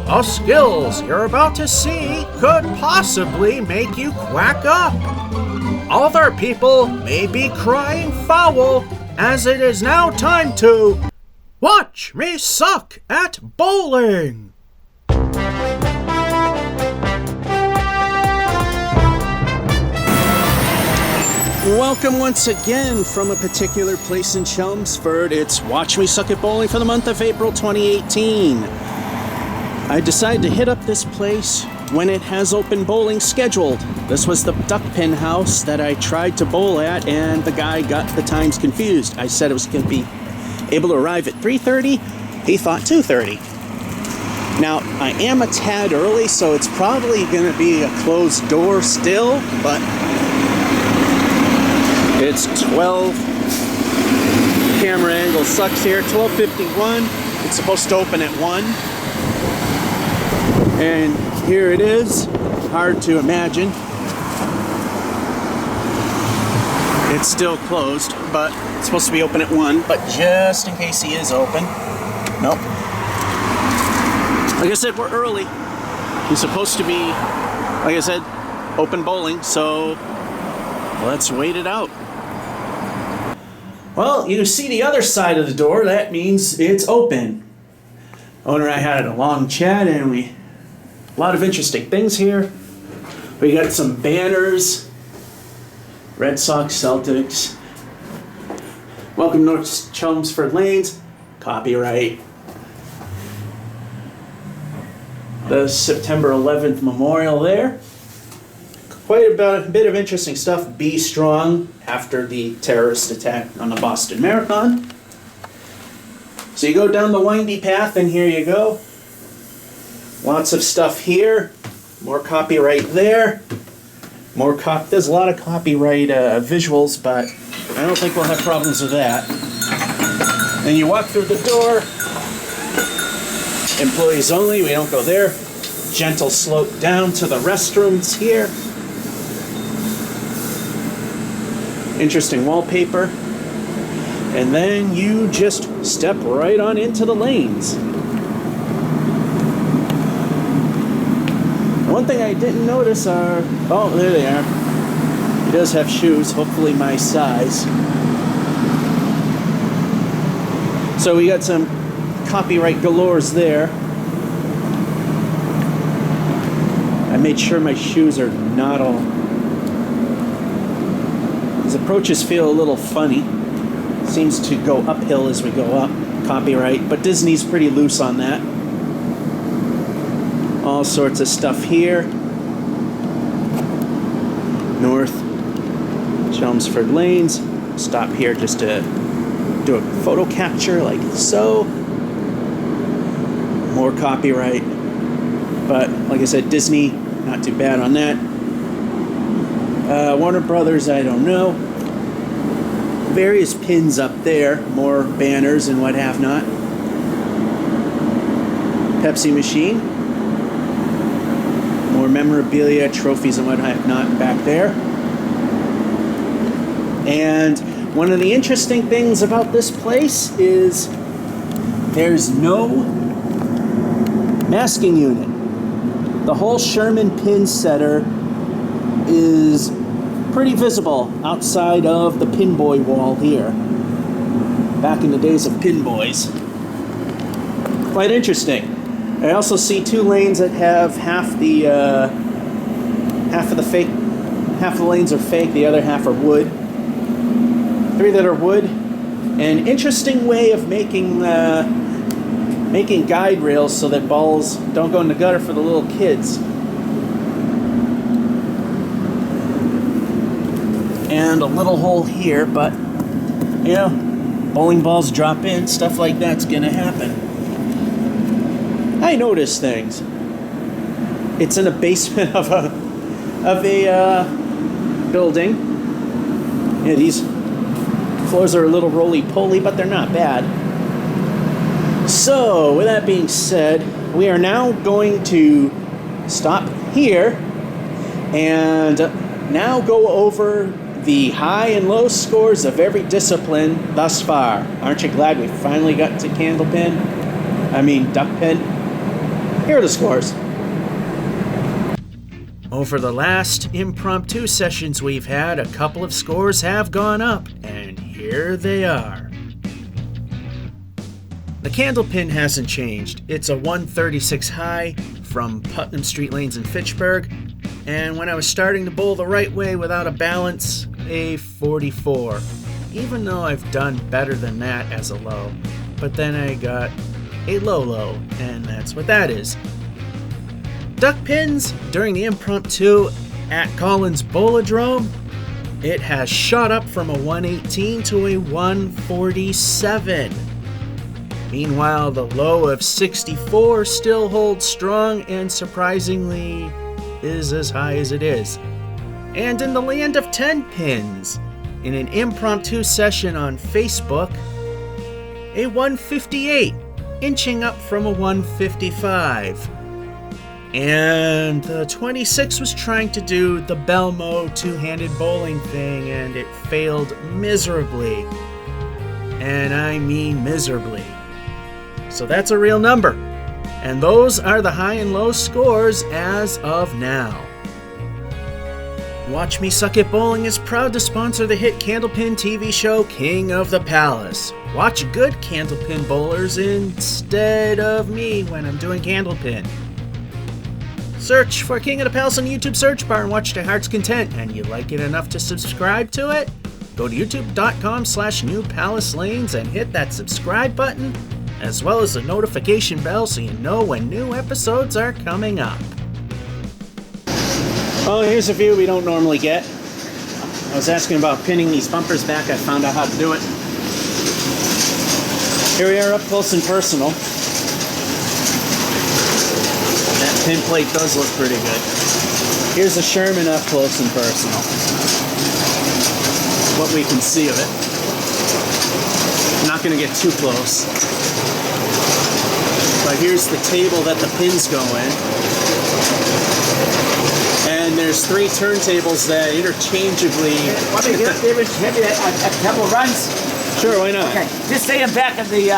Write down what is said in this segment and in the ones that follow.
The skills you're about to see could possibly make you quack up. Other people may be crying foul, as it is now time to watch me suck at bowling. Welcome once again from a particular place in Chelmsford. It's Watch Me Suck at Bowling for the month of April 2018. I decided to hit up this place when it has open bowling scheduled. This was the Duckpin house that I tried to bowl at, and the guy got the times confused. I said it was going to be able to arrive at 3:30. He thought 2:30. Now, I am a tad early, so it's probably going to be a closed door still, but it's 12. Camera angle sucks here. 12:51. It's supposed to open at 1. And here it is. Hard to imagine. It's still closed, but it's supposed to be open at 1. But just in case he is open. Nope. Like I said, we're early. He's supposed to be, like I said, open bowling, so let's wait it out. Well, you see the other side of the door. That means it's open. Owner and I had a long chat, and a lot of interesting things here. We got some banners. Red Sox, Celtics. Welcome North Chelmsford Lanes. Copyright. The September 11th memorial there. Quite a bit of interesting stuff. Be strong after the terrorist attack on the Boston Marathon. So you go down the windy path, and here you go. Lots of stuff here. More copyright there. There's a lot of copyright visuals, but I don't think we'll have problems with that. And you walk through the door. Employees only. We don't go there. Gentle slope down to the restrooms here. Interesting wallpaper. And then you just step right on into the lanes. One thing I didn't notice are, oh, there they are. He does have shoes, hopefully my size. So we got some copyright galores there. I made sure my shoes are not all. His approaches feel a little funny. Seems to go uphill as we go up. Copyright, but Disney's pretty loose on that. All sorts of stuff here. North Chelmsford Lanes. Stop here just to do a photo capture like so. More copyright. But like I said, Disney, not too bad on that. Warner Brothers, I don't know. Various pins up there. More banners and what have not. Pepsi machine. More memorabilia, trophies, and what have not back there. And one of the interesting things about this place is there's no masking unit. The whole Sherman Pinsetter is pretty visible outside of the pinboy wall here. Back in the days of pinboys. Quite interesting. I also see 2 lanes that have half of the lanes are fake, the other half are wood. 3 that are wood. An interesting way of making guide rails so that balls don't go in the gutter for the little kids. And a little hole here, but you know, bowling balls drop in, stuff like that's gonna happen. I notice things. It's in a basement of a building. Yeah, these floors are a little roly-poly, but they're not bad. So, with that being said, we are now going to stop here and now go over the high and low scores of every discipline thus far. Aren't you glad we finally got to Duckpin? Here are the scores. Over the last impromptu sessions we've had, a couple of scores have gone up, and here they are. The candlepin hasn't changed. It's a 136 high from Putnam Street Lanes in Fitchburg, and when I was starting to bowl the right way without a balance, a 44. Even though I've done better than that as a low, but then I got a low, and that's what that is. Duckpins during the impromptu at Collins Bowladrome, it has shot up from a 118 to a 147. Meanwhile, the low of 64 still holds strong and surprisingly is as high as it is. And in the land of 10 pins, in an impromptu session on Facebook, a 158, inching up from a 155. And the 26 was trying to do the Belmo two-handed bowling thing, and it failed miserably. And I mean miserably. So that's a real number. And those are the high and low scores as of now. Watch Me Suck at Bowling is proud to sponsor the hit candlepin TV show King of the Palace. Watch good candlepin bowlers instead of me when I'm doing candlepin. Search for King of the Palace on the YouTube search bar and watch to heart's content, and you like it enough to subscribe to it? Go to youtube.com/newpalacelanes and hit that subscribe button, as well as the notification bell so you know when new episodes are coming up. Oh, here's a view we don't normally get. I was asking about pinning these bumpers back. I found out how to do it. Here we are up close and personal. That pin plate does look pretty good. Here's a Sherman up close and personal. What we can see of it. I'm not going to get too close. But here's the table that the pins go in. And there's 3 turntables that interchangeably... Want me to get David maybe a couple of runs? Sure, why not? Okay, just stay in back of the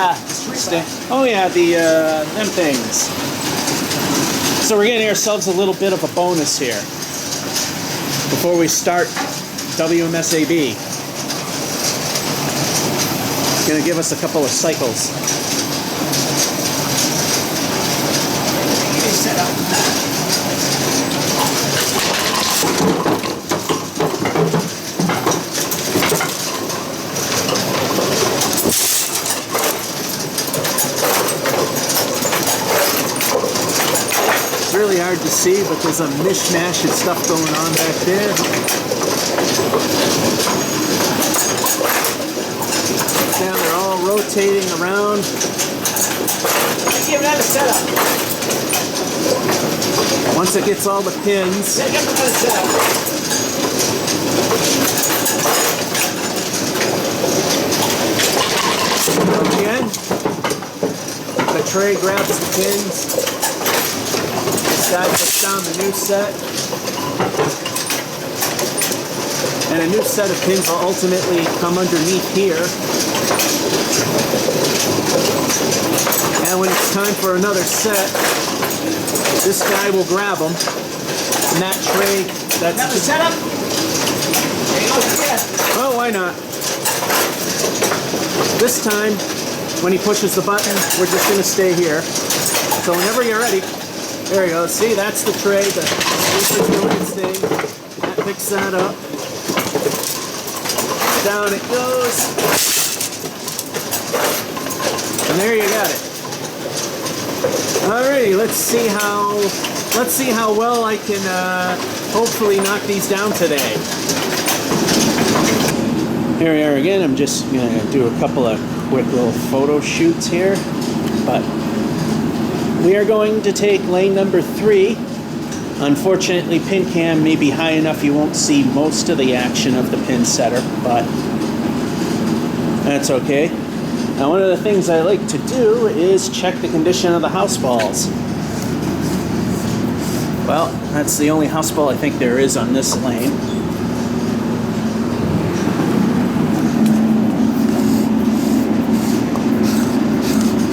Oh yeah, them things. So we're getting ourselves a little bit of a bonus here before we start WMS B. It's gonna give us a couple of cycles. set up. Really hard to see, but there's a mishmash of stuff going on back there. Now they're all rotating around. Give another setup. Once it gets all the pins, Give another setup. again, the tray grabs the pins. This guy puts down the new set. And a new set of pins will ultimately come underneath here. And when it's time for another set, this guy will grab them. And that tray, that's... Another setup. There you go. Yeah. Oh, why not? This time, when he pushes the button, we're just going to stay here. So whenever you're ready, there you go. See, that's the tray. The speaker's doing its thing. That picks that up. Down it goes. And there you got it. Alrighty, let's see how well I can hopefully knock these down today. Here we are again. I'm just gonna do a couple of quick little photo shoots here, but we are going to take lane number 3. Unfortunately, pin cam may be high enough you won't see most of the action of the pin setter, but that's okay. Now, one of the things I like to do is check the condition of the house balls. Well, that's the only house ball I think there is on this lane.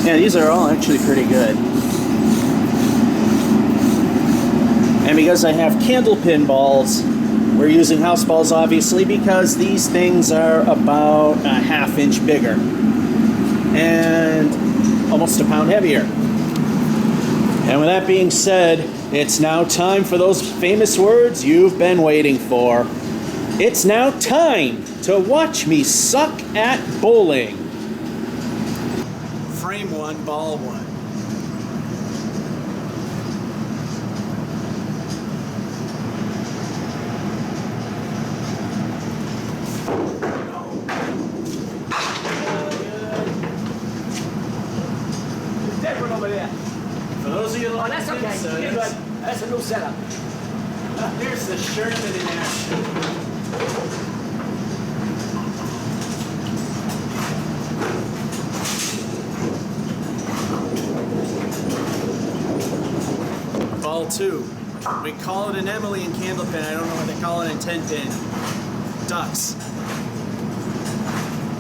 Yeah, these are all actually pretty good. And because I have candle pin balls, we're using house balls obviously because these things are about a ½ inch bigger and almost a pound heavier. And with that being said, it's now time for those famous words you've been waiting for. It's now time to watch me suck at bowling. Frame 1, ball 1. That one over there. For those of you Oh, that that's like okay. pinsetters, You're good. That's a new setup. here's the Sherman in action. Ball 2. We call it an Emily in candle pin. I don't know what they call it in 10 pin. Ducks.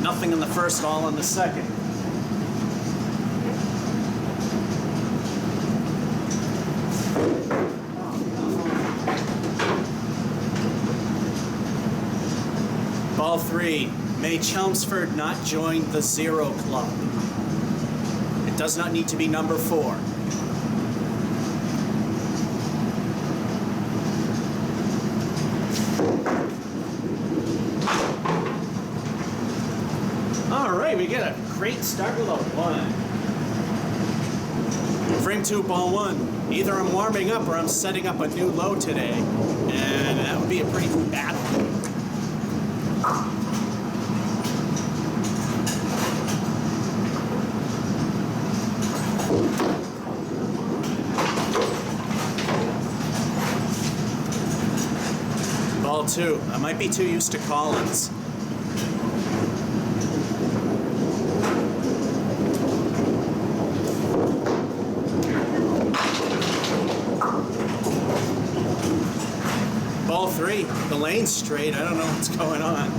Nothing in the first, all in the second. Ball 3. May Chelmsford not join the 0 club. It does not need to be number 4. All right, we get a great start with a 1. Frame 2, ball 1. Either I'm warming up or I'm setting up a new low today, and that would be a pretty bad one. Ball 2. I might be too used to Collins. Ball 3. The lane's straight. I don't know what's going on.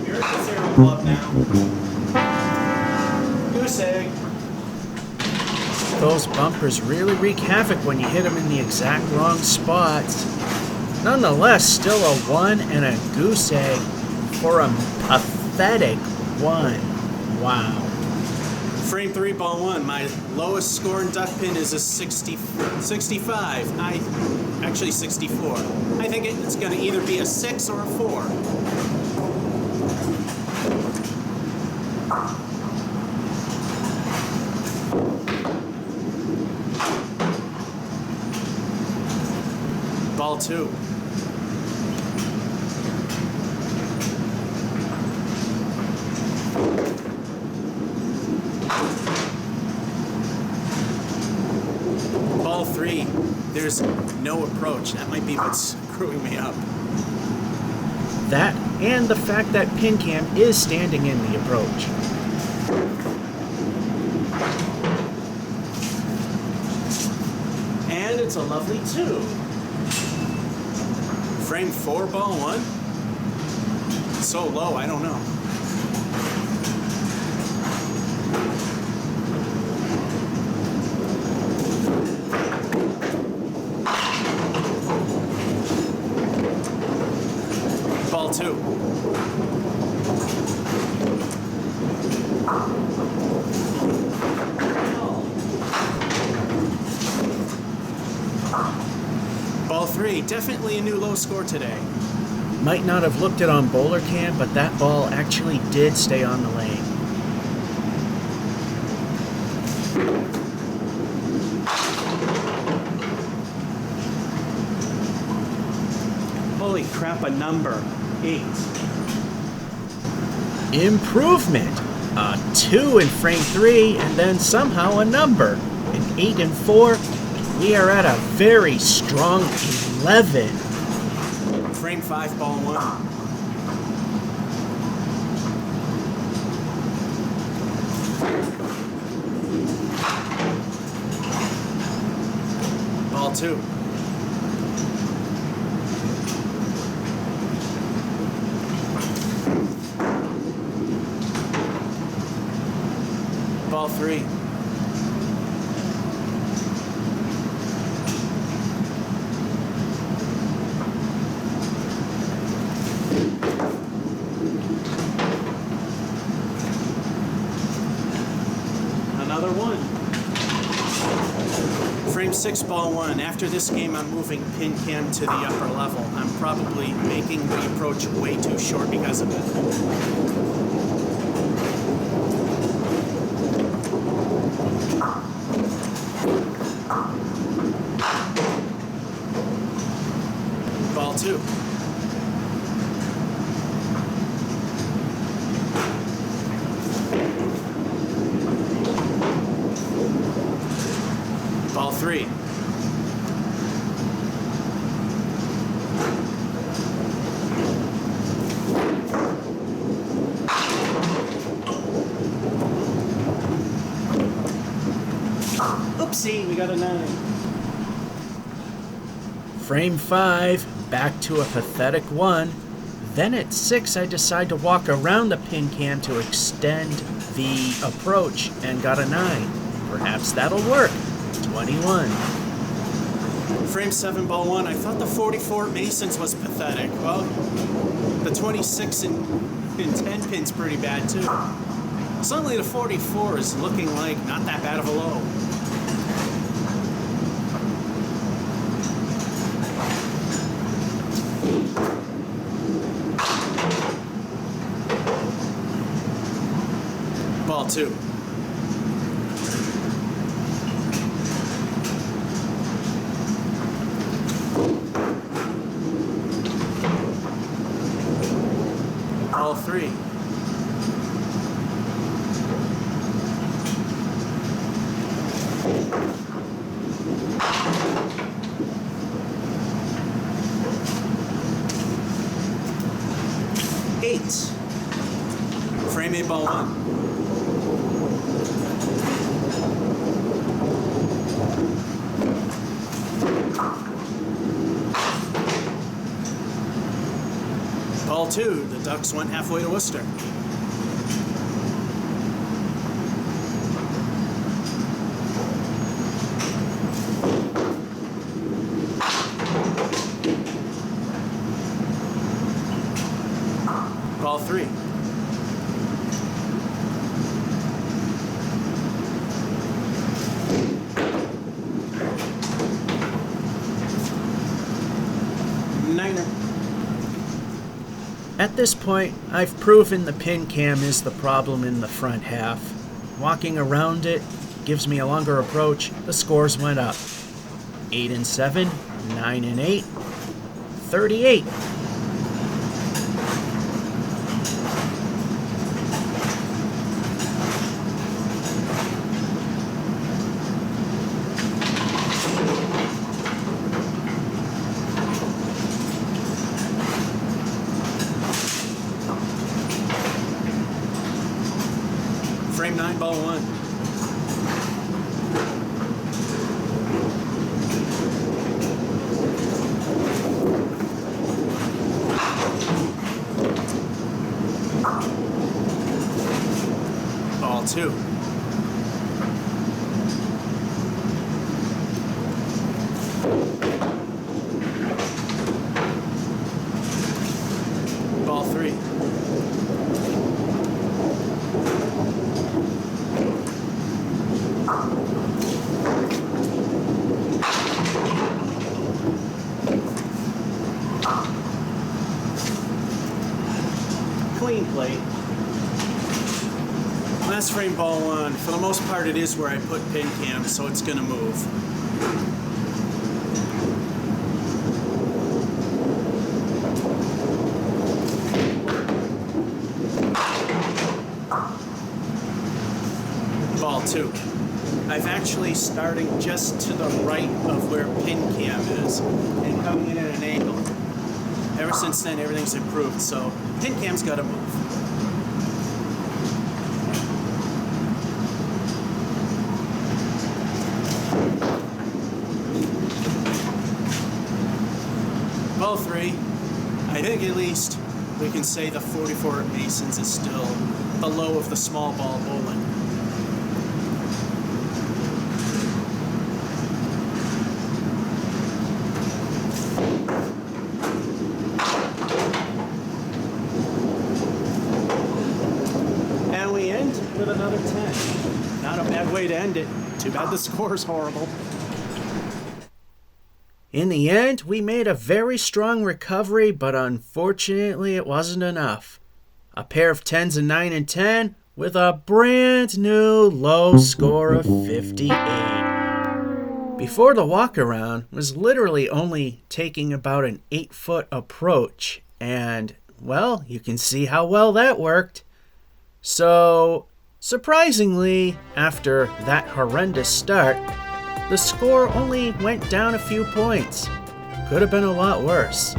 You're at the 0 club now. Goose egg. Those bumpers really wreak havoc when you hit them in the exact wrong spots. Nonetheless, still a 1 and a goose egg for a pathetic 1. Wow. Frame 3, ball 1. My lowest score in duck pin is a 65. Actually 64. I think it's going to either be a 6 or a 4. Ball 2. Ball 3. There's no approach. That might be what's screwing me up. That and the fact that pin cam is standing in the approach. And it's a lovely 2. Frame 4, ball 1. It's so low, I don't know. Ball 2. Ball 3, definitely a new low score today. Might not have looked it on bowler cam, but that ball actually did stay on the lane. Holy crap, a number. 8. Improvement. A 2 in frame 3, and then somehow a number. An 8 and 4. We are at a very strong 11. Frame 5, ball 1. Ball 2. Ball 3. Another one. Frame 6, ball 1. After this game, I'm moving pin cam to the upper level. I'm probably making the approach way too short because of it. Ball 2. Ball 3. Oopsie, we got a 9. Frame 5, back to a pathetic 1. Then at 6, I decide to walk around the pin cam to extend the approach and got a 9. Perhaps that'll work. 21. Frame 7, ball 1. I thought the 44 Masons was pathetic. Well, the 26 and 10 pin's pretty bad too. Suddenly the 44 is looking like not that bad of a low. Ball 2. Ball 3. Frame 8, ball 1. Ball 2, the Ducks went halfway to Worcester. Ball 3. Niner. At this point, I've proven the pin cam is the problem in the front half. Walking around it gives me a longer approach. The scores went up. 8 and 7, 9 and 8, 38. Frame 9, ball 1. Ball 2. Ball 3. Clean plate. Last frame, ball 1. For the most part, it is where I put pin cam, so it's going to move. Ball 2. I've actually starting just to the right of where pin cam is and coming in at an angle. Ever since then, everything's improved, so pin cam's got to move. Ball 3. I think at least we can say the 44 Masons is still the low of the small ball bowling. out of 10. Not a bad way to end it. Too bad the score's horrible. In the end, we made a very strong recovery, but unfortunately it wasn't enough. A pair of 10s, a 9 and 10, with a brand new low score of 58. Before the walk around was literally only taking about an 8-foot approach, and, well, you can see how well that worked. So, surprisingly, after that horrendous start, the score only went down a few points. Could have been a lot worse.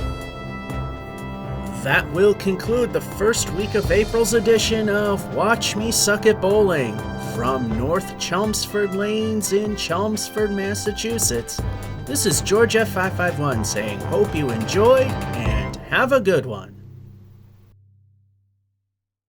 That will conclude the first week of April's edition of Watch Me Suck at Bowling from North Chelmsford Lanes in Chelmsford, Massachusetts. This is George F551 saying hope you enjoyed and have a good one.